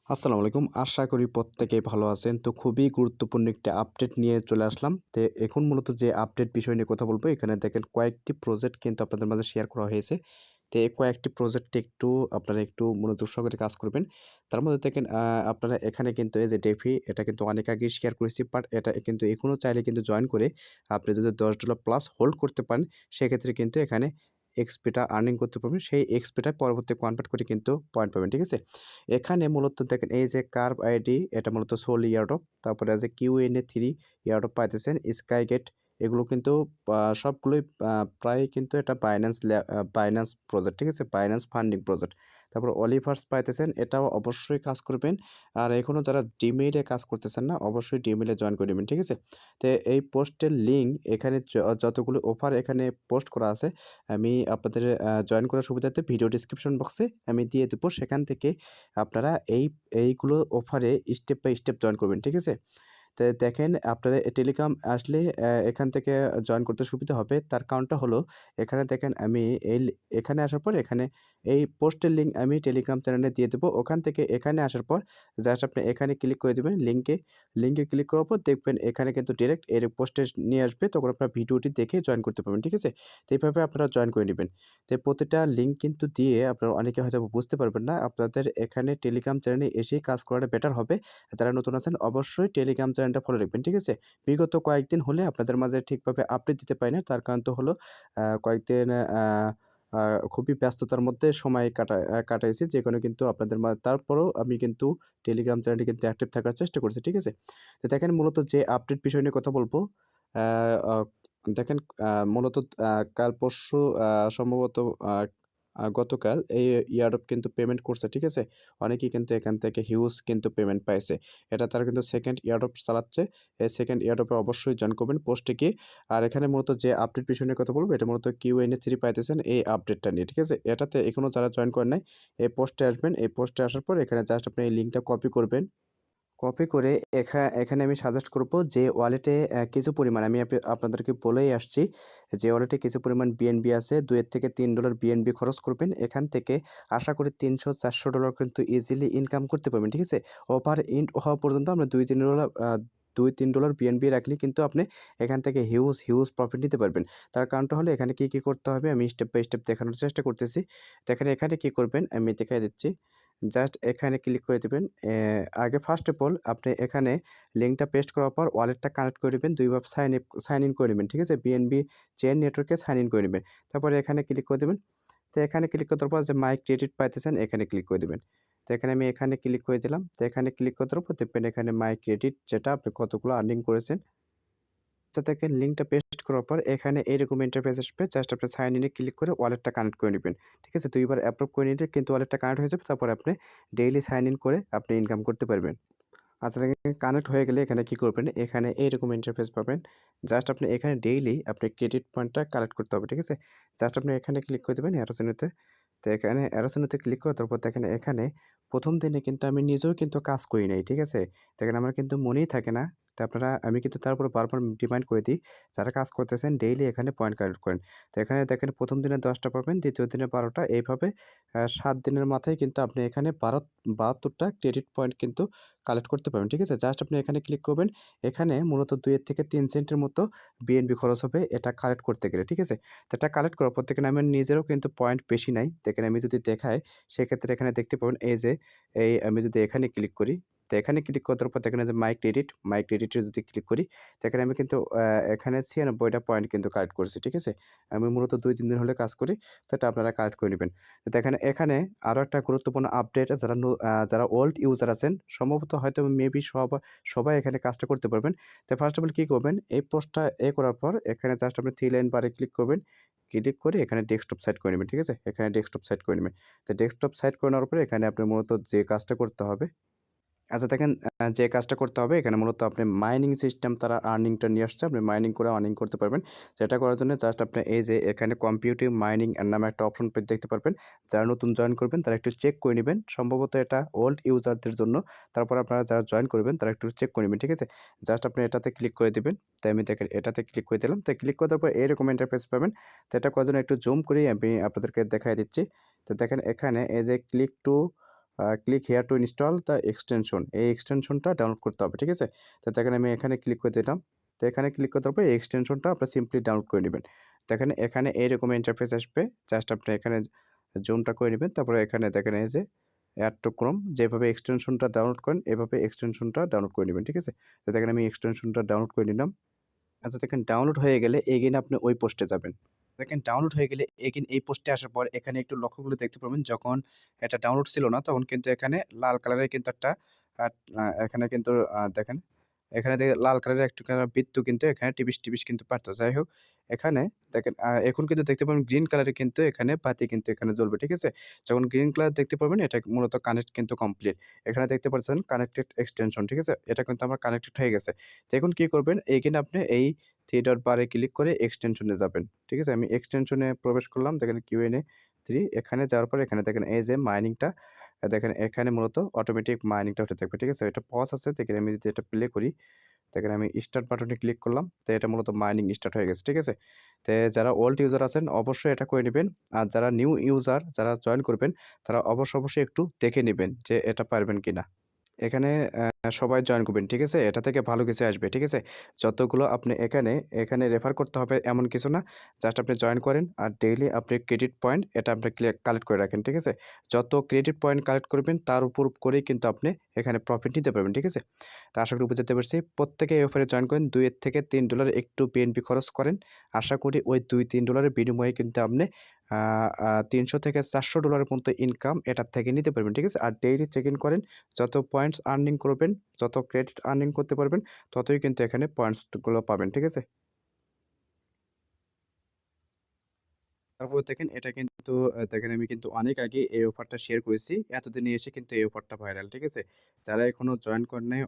আসসালামু আলাইকুম। আশা করি প্রত্যেকেই ভালো আছেন। তো খুবই গুরুত্বপূর্ণ একটা আপডেট নিয়ে চলে আসলাম। তো এখন মূলত যে আপডেট বিষয় নিয়ে কথা বলবো, এখানে দেখেন কয়েকটি প্রজেক্ট কিন্তু আপনাদের মাঝে শেয়ার করা হয়েছে। তো এই কয়েকটি প্রজেক্টে আপনারা একটু মনোযোগ সহকারে কাজ করবেন। তার মধ্যে দেখেন আপনারা এখানে কিন্তু এই যে ডেফি এটা কিন্তু অনেক আগেই শেয়ার করেছি। বাট এটা কিন্তু এখনও চাইলে কিন্তু জয়েন করে আপনি যদি $10 প্লাস হোল্ড করতে পারেন, সেক্ষেত্রে কিন্তু এখানে এক্সপিটা আর্নিং করতে পারবেন। সেই এক্সপিটা পরবর্তী কনভার্ট করে কিন্তু পয়েন্ট পাবেন। ঠিক আছে? এখানে মূলত দেখেন এই যে কার্ভ আইডি এটা মূলত সোল ইয়ারড্রপ, তারপরে আছে Qna3 ইয়ারড্রপ পাইতেছেন, স্কাইগেট এগুলো কিন্তু সবগুলোই প্রায় কিন্তু এটা বাইন্যান্স প্রজেক্ট। ঠিক আছে? Binance funding project. তারপর অলিভার্স পাইতেছেন, এটাও অবশ্যই কাজ করবেন। আর এখনও যারা ডিমেইলে কাজ করতেছেন না, অবশ্যই ডিমেইলে জয়েন করে নেবেন। ঠিক আছে? তো এই পোস্টের লিঙ্ক এখানে যতগুলো অফার এখানে পোস্ট করা আছে, আমি আপনাদের জয়েন করার সুবিধার্থে ভিডিও ডিসক্রিপশন বক্সে আমি দিয়ে দেবো। সেখান থেকে আপনারা এইগুলো অফারে স্টেপ বাই স্টেপ জয়েন করবেন। ঠিক আছে? তো দেখেন আপনারা টেলিগ্রাম আসলে এখান থেকে জয়েন করতে সুবিধা হবে। তার কারণটা হলো এখানে দেখেন আমি এখানে আসার পর এখানে এই পোস্টের লিঙ্ক আমি টেলিগ্রাম চ্যানেলে দিয়ে দেবো। ওখান থেকে এখানে আসার পর জাস্ট আপনি এখানে ক্লিক করে দেবেন লিঙ্কে ক্লিক করার পর দেখবেন এখানে কিন্তু ডিরেক্ট এর পোস্টে নিয়ে আসবে। তখন আপনারা ভিডিওটি দেখে জয়েন করতে পারবেন। ঠিক আছে? তো এইভাবে আপনারা জয়েন করে নেবেন। তো প্রতিটা লিঙ্ক কিন্তু দিয়ে আপনারা অনেকে হয়তো বুঝতে পারবেন না। আপনাদের এখানে টেলিগ্রাম চ্যানেলে এসেই কাজ করাটা বেটার হবে। যারা নতুন আছেন অবশ্যই টেলিগ্রাম চ্যানেলটা ফলো রাখবেন। ঠিক আছে? বিগত কয়েকদিন হলে আপনাদের মাঝে ঠিকভাবে আপডেট দিতে পারি না। তার কারণটা হলো কয়েকদিন আ আ খুবই ব্যস্ততার মধ্যে সময় কাটাইছি। যে কারণে কিন্তু আপনাদের তারপরেও আমি কিন্তু টেলিগ্রাম চ্যানেলটি কিন্তু অ্যাক্টিভ থাকার চেষ্টা করছি। ঠিক আছে? তো দেখেন মূলত যে আপডেট বিষয় নিয়ে কথা বলবো, আ আ দেখেন মূলত কাল পরশু সম্ভবত আ আ গতকাল এই ইয়ারড্রপ কিন্তু পেমেন্ট করছে। ঠিক আছে? অনেকেই কিন্তু এখান থেকে হিউজ কিন্তু পেমেন্ট পাইছে। এটা তারা কিন্তু সেকেন্ড ইয়ারড্রপ চালাচ্ছে। এই সেকেন্ড ইয়ারড্রপে অবশ্যই জয়েন করবেন পোস্টে গিয়ে। আর এখানে মূলত যে আপডেট বিষয় নিয়ে কথা বলবো, এটা মূলত Qna3 পাইতেছেন এই আপডেটটা নিয়ে। ঠিক আছে? এটাতে এখনও যারা জয়েন করেন নাই, এই পোস্টে আসবেন। এই পোস্টে আসার পর এখানে জাস্ট আপনি এই লিঙ্কটা কপি করবেন। কপি করে এখানে আমি সাজেস্ট করব যে ওয়ালেটে কিছু পরিমাণ আমি আপনাদেরকে বলেই আসছি যে ওয়ালেটে কিছু পরিমাণ বিএনবি আছে, $2 থেকে $3 বিএনবি খরচ করবেন। এখান থেকে আশা করি $300-400 কিন্তু ইজিলি ইনকাম করতে পারবেন। ঠিক আছে? ওভার এন্ড হওয়া পর্যন্ত আমরা $2-3 বিএনবি রাখলে কিন্তু আপনি এখান থেকে হিউজ প্রফিট নিতে পারবেন। তার কারণটা হলো এখানে কি করতে হবে আমি স্টেপ বাই স্টেপ দেখানোর চেষ্টা করতেছি। দেখেন এখানে কি করবেন আমি দেখাই দিচ্ছি। জাস্ট এখানে ক্লিক করে দিবেন। আগে ফার্স্ট অফ অল আপনি এখানে লিঙ্কটা পেস্ট করার পর ওয়ালেটটা কানেক্ট করে দিবেন। ২ বার সাইন ইন করে নিবেন। ঠিক আছে? বিএনবি চেইন নেটওয়ার্কে সাইন ইন করে নিবেন। তারপরে এখানে ক্লিক করে দিবেন। তো এখানে ক্লিক করার পর যে মাই ক্রেডিট পাইতেছেন এখানে ক্লিক করে দিবেন। তো এখানে আমি এখানে ক্লিক করে দিলাম। তো এখানে ক্লিক করার পর দেখবেন এখানে মাই ক্রেডিট যেটা আপনি কতগুলো আর্নিং করেছেন, আচ্ছা দেখেন লিঙ্কটা পেস্ট করার পর এখানে এরকম ইন্টারফেস আসবে। জাস্ট আপনি সাইন ইন এ ক্লিক করে ওয়ালেটটা কানেক্ট করে নিবেন। ঠিক আছে? ২ বার অ্যাপ্রুভ করে নিলে কিন্তু ওয়ালেটটা কানেক্ট হয়ে যাবে। তারপরে আপনি ডেইলি সাইন ইন করে আপনি ইনকাম করতে পারবেন। আচ্ছা দেখেন কানেক্ট হয়ে গেলে এখানে কি করবেন? এখানে এইরকম ইন্টারফেস পাবেন। জাস্ট আপনি এখানে ডেইলি আপনি ক্রেডিট পয়েন্টটা কালেক্ট করতে হবে। ঠিক আছে? জাস্ট আপনি এখানে ক্লিক করে দিবেন অ্যারো চিহ্নতে। তো এখানে অ্যারো চিহ্নতে ক্লিক করে তারপর দেখেন এখানে ১ম দিনে কিন্তু আমি নিজেও কিন্তু কাজ করি নাই। ঠিক আছে? দেখেন আমার কিন্তু মনেই থাকে না। তো আমি কিন্তু তারপরে বারবার রিমাইন্ড করে দিই, যারা কাজ করতেছেন ডেইলি এখানে পয়েন্ট কালেক্ট করেন। তো এখানে দেখেন ১ম দিনে ১০ টা পাবেন, ২য় দিনে ১২ টা এইভাবে ৭ দিনের মাথায় কিন্তু আপনি এখানে ৭২ টা ক্রেডিট পয়েন্ট কিন্তু কালেক্ট করতে পারবেন। ঠিক আছে? জাস্ট আপনি এখানে ক্লিক করবেন। এখানে মূলত ২ থেকে ৩ সেন্টের মতো বিএনবি খরচ হবে এটা কালেক্ট করতে গেলে। ঠিক আছে? তো এটা কালেক্ট করার পর দেখেন আমার নিজেরও কিন্তু পয়েন্ট বেশি নাই। দেখেন আমি যদি দেখাই সেক্ষেত্রে এখানে দেখতে পাবেন এই যে আমি যদি এখানে ক্লিক করি, তো এখানে ক্লিক করার পর দেখেন এই যে মাই ক্রেডিটে যদি ক্লিক করি, তো এখানে আমি কিন্তু এখানে ৯৬ টা পয়েন্ট কিন্তু কালেক্ট করেছি। ঠিক আছে? আমি মূলত ২-৩ দিন হলে কাজ করি। তো এটা আপনারা কালেক্ট করে নিবেন। দেখেন এখানে আরো একটা গুরুত্বপূর্ণ আপডেট, যারা ওল্ড ইউজার আছেন সম্ভবত হয়তো মেবি সবাই এখানে কাজটা করতে পারবেন। তো ফার্স্ট অফ অল কি করবেন? এই পোস্টটা করার পর এখানে জাস্ট আপনি 3 লাইন বারে ক্লিক করবেন। ক্লিক করে এখানে ডেস্কটপ সেট করে নিবেন। ঠিক আছে? এখানে ডেস্কটপ সেট করে নিবেন। তো ডেস্কটপ সেট করে নেওয়ার পরে এখানে আপনার মূলত যে কাজটা করতে হবে, আচ্ছা দেখেন যে কাজটা করতে হবে এখানে মূলত আপনি মাইনিং সিস্টেম তারা আর্নিংটা নিয়ে আসছে। আপনি মাইনিং করে আর্নিং করতে পারবেন। যেটা করার জন্য জাস্ট আপনি এই যে এখানে কম্পিউটিভ মাইনিং এর নামে একটা অপশন দেখতে পারবেন। যারা নতুন জয়েন করবেন তারা একটু চেক করে নিবেন। সম্ভবত এটা ওল্ড ইউজারদের জন্য। তারপর আপনারা যারা জয়েন করবেন তারা একটু চেক করে নিবেন। ঠিক আছে? জাস্ট আপনি এটাতে ক্লিক করে দিবেন। তাই আমি দেখেন এটাতে ক্লিক করে দিলাম। তো ক্লিক করার পর এরকম ইন্টারফেস পাবেন। তো এটা করার জন্য একটু জুম করে আমি আপনাদেরকে দেখায় দিচ্ছি। তো দেখেন এখানে এই যে click to click here two install the extension, এই এক্সটেনশনটা ডাউনলোড করতে হবে, ঠিক আছে। তো দেখেন আমি এখানে ক্লিক করে দিলাম। তো এখানে ক্লিক করতে হবে, এই এক্সটেনশনটা আপনার সিম্পলি ডাউনলোড করে নেবেন। দেখেন এখানে এইরকম ইন্টারফেস আসবে, জাস্ট আপনি এখানে জুমটা করে নেবেন। তারপরে এখানে দেখেন এই যে অ্যাড টু ক্রোম, যেভাবে এক্সটেনশনটা ডাউনলোড করেন এভাবে এক্সটেনশনটা ডাউনলোড করে নেবেন, ঠিক আছে। তো দেখেন আমি এক্সটেনশনটা ডাউনলোড করে নিলাম। আচ্ছা দেখেন ডাউনলোড হয়ে গেলে এগেইন আপনি ওই পোস্টে যাবেন। দেখেন ডাউনলোড হয়ে গেলে এগেইন এই পোস্টে আসার পর এখানে একটু লক্ষ্য করলে দেখতে পাবেন, যখন এটা ডাউনলোড ছিল না তখন কিন্তু এখানে লাল কালারের কিন্তু একটা এখানে কিন্তু দেখেন এখানে লাল কালারের একটু বৃত্ত কিন্তু এখানে টিপিস টিপিস কিন্তু পারতো। যাই হোক এখানে দেখেন এখন কিন্তু দেখতে পাবেন গ্রিন কালারের কিন্তু এখানে বাতি কিন্তু এখানে জ্বলবে, ঠিক আছে। যখন গ্রিন কালার দেখতে পাবেন এটা মূলত কানেক্ট কিন্তু কমপ্লিট। এখানে দেখতে পাচ্ছেন কানেক্টেড এক্সটেনশন, ঠিক আছে। এটা কিন্তু আমার কানেক্টেড হয়ে গেছে। তো এখন কি করবেন, এখানে আপনি এই 3 ডট বারে ক্লিক করে এক্সটেনশনে যাবেন, ঠিক আছে। আমি এক্সটেনশনে প্রবেশ করলাম, দেখেন Qna3 এখানে যাওয়ার পর এখানে দেখেন এই যে মাইনিংটা দেখেন এখানে মূলত অটোমেটিক মাইনিংটা হতে থাকবে, ঠিক আছে। এটা পজ আছে, দেখেন আমি যদি এটা প্লে করি, দেখেন আমি স্টার্ট বাটনে ক্লিক করলাম, তো এটা মূলত মাইনিং স্টার্ট হয়ে গেছে, ঠিক আছে। তো যারা ওল্ড ইউজার আছেন অবশ্যই এটা করে নেবেন, আর যারা নিউ ইউজার যারা জয়েন করবেন তারা অবশ্যই একটু দেখে নেবেন যে এটা পারবেন কিনা। এখানে সবাই জয়েন করবেন, ঠিক আছে? এটা থেকে ভালো কিছু আসবে, ঠিক আছে? যতগুলো আপনি এখানে রেফার করতে হবে এমন কিছু না। জাস্ট আপনি জয়েন করেন আর ডেইলি আপনি ক্রেডিট পয়েন্ট এটা আপনি কালেক্ট করে রাখেন, ঠিক আছে? যত ক্রেডিট পয়েন্ট কালেক্ট করবেন তার উপর করেই কিন্তু আপনি এখানে প্রফিট নিতে পারবেন, ঠিক আছে? তো আশা করি বুঝাতে পারছি। প্রত্যেকে এই অফারে জয়েন করেন। $2 থেকে $3 একটু বিএনপি খরচ করেন। আশা করি ওই $2-3 এর বিনিময়ে কিন্তু আপনি আ আ $300 থেকে $400 পর্যন্ত ইনকাম এটার থেকে নিতে পারবেন, ঠিক আছে? আর ডেইলি চেক ইন করেন। যত পয়েন্টস আর্নিং করবেন, যত ক্রেডিট আর্নিং করতে পারবেন, ততই কিন্তু এখানে পয়েন্টসগুলো পাবেন, ঠিক আছে? তারপর দেখেন এটা কিন্তু দেখেন আমি কিন্তু অনেক আগে এই অফারটা শেয়ার করেছি। এতদিনে এসে কিন্তু এই অফারটা ভাইরাল, ঠিক আছে? যারা এখনো জয়েন করেন নাই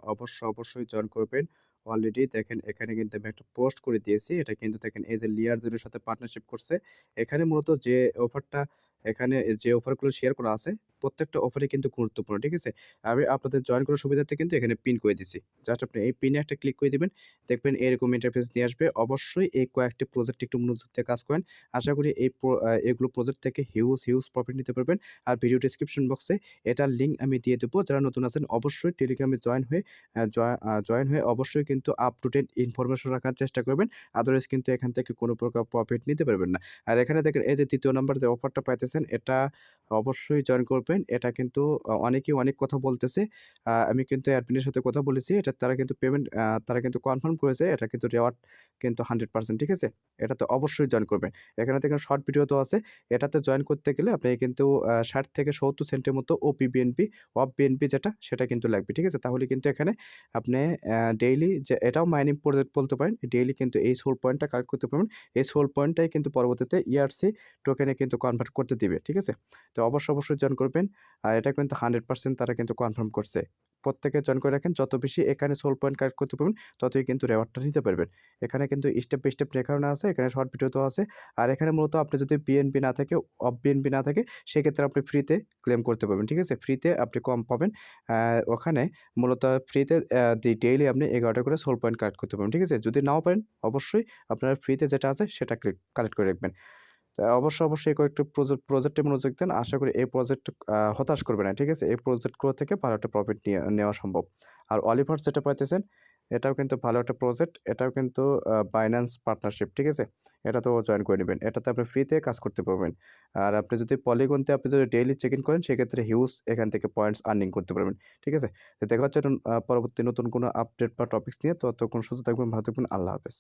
অবশ্যই জয়েন করবেন। অলরেডি দেখেন এখানে কিন্তু আমি একটা পোস্ট করে দিয়েছি। এটা কিন্তু দেখেন এই যে লিয়ারজের সাথে পার্টনারশিপ করছে। এখানে মূলত যে অফারটা এখানে যে অফারগুলো শেয়ার করা আছে, প্রত্যেকটা অফারই কিন্তু গুরুত্বপূর্ণ, ঠিক আছে? আমি আপনাদের জয়েন করার সুবিধার্থে কিন্তু এখানে পিন করে দিছি। জাস্ট আপনি এই পিনে একটা ক্লিক করে দিবেন। দেখবেন এরকম ইন্টারফেস নিয়ে আসবে। অবশ্যই এই কয়েকটি প্রজেক্ট একটু মনোযোগ দিয়ে কাজ করেন। আশা করি এগুলো প্রজেক্ট থেকে হিউজ প্রফিট নিতে পারবেন। আর ভিডিও ডেসক্রিপশন বক্সে এটার লিঙ্ক আমি দিয়ে দেবো। যারা নতুন আছেন অবশ্যই টেলিগ্রামে জয়েন হয়ে অবশ্যই কিন্তু আপ টু ডেট ইনফরমেশন রাখার চেষ্টা করবেন। আদারওয়াইজ কিন্তু এখান থেকে কোনো প্রকার প্রফিট নিতে পারবেন না। আর এখানে দেখেন এই যে ৩য় নাম্বার যে অফারটা পাইতেছেন এটা অবশ্যই জয়েন করবেন। এটা কিন্তু অনেকেই অনেক কথা বলতেছে। আমি কিন্তু অ্যাডমিনের সাথে কথা বলেছি। এটা তারা কিন্তু পেমেন্ট তারা কিন্তু কনফার্ম করেছে। এটা কিন্তু রেওয়ার্ড কিন্তু 100%, ঠিক আছে? এটাতে অবশ্যই জয়েন করবেন। এখানে দেখেন শর্ট ভিডিও তো আছে। এটাতে জয়েন করতে গেলে আপনি কিন্তু ৬০ থেকে ৭০ সেন্টের মতো অফ বিএনপি যেটা সেটা কিন্তু লাগবে, ঠিক আছে? তাহলে কিন্তু এখানে আপনি ডেইলি যে এটাও মাইনিং প্রজেক্ট বলতে পারেন। ডেইলি কিন্তু এই সোল পয়েন্টটা কালেক্ট করতে পারবেন। এই সোল পয়েন্টটাই কিন্তু পরবর্তীতে ERC টোকেনে কিন্তু কনভার্ট করতে দিবে, ঠিক আছে? তো অবশ্যই জয়েন করবেন। আর এটা কিন্তু 100% তারা কিন্তু কনফার্ম করছে। প্রত্যেকে জয়েন করে রাখেন। যত বেশি এখানে সোল পয়েন্ট কালেক্ট করতে পারবেন, ততই কিন্তু রেওয়ার্ডটা নিতে পারবেন। এখানে কিন্তু স্টেপ বাই স্টেপ দেখানো আছে। এখানে শর্ট ভিডিওতেও আছে। আর এখানে মূলত আপনি যদি বিএনপি না থাকে, অফ বিএনপি না থাকে, সেক্ষেত্রে আপনি ফ্রিতে ক্লেম করতে পারবেন, ঠিক আছে? ফ্রিতে আপনি কম পাবেন। ওখানে মূলত ফ্রিতে ডেইলি আপনি 11টা করে সোল পয়েন্ট কালেক্ট করতে পারবেন, ঠিক আছে? যদি নাও পারেন অবশ্যই আপনার ফ্রিতে যেটা আছে সেটা কালেক্ট করে রাখবেন। অবশ্যই কয়েকটি প্রজেক্টে মনোযোগ দেন। আশা করি এই প্রজেক্ট হতাশ করবে না, ঠিক আছে? এই প্রজেক্টগুলো থেকে ভালো একটা প্রফিট নেওয়া সম্ভব। আর অলিভার যেটা পাইতেছেন, এটাও কিন্তু ভালো একটা প্রজেক্ট। এটাও কিন্তু বাইন্যান্স পার্টনারশিপ, ঠিক আছে? এটাতেও জয়েন করে নিবেন। এটাতে আপনি ফ্রিতে কাজ করতে পারবেন। আর আপনি যদি পলিগনতে আপনি যদি ডেইলি চেক ইন করেন, সেক্ষেত্রে হিউজ এখান থেকে পয়েন্টস আর্নিং করতে পারবেন, ঠিক আছে? তো দেখা হচ্ছে পরবর্তী নতুন কোনো আপডেট বা টপিকস নিয়ে। ততক্ষণ সুস্থ থাকবেন, ভালো থাকবেন। আল্লাহ হাফেজ।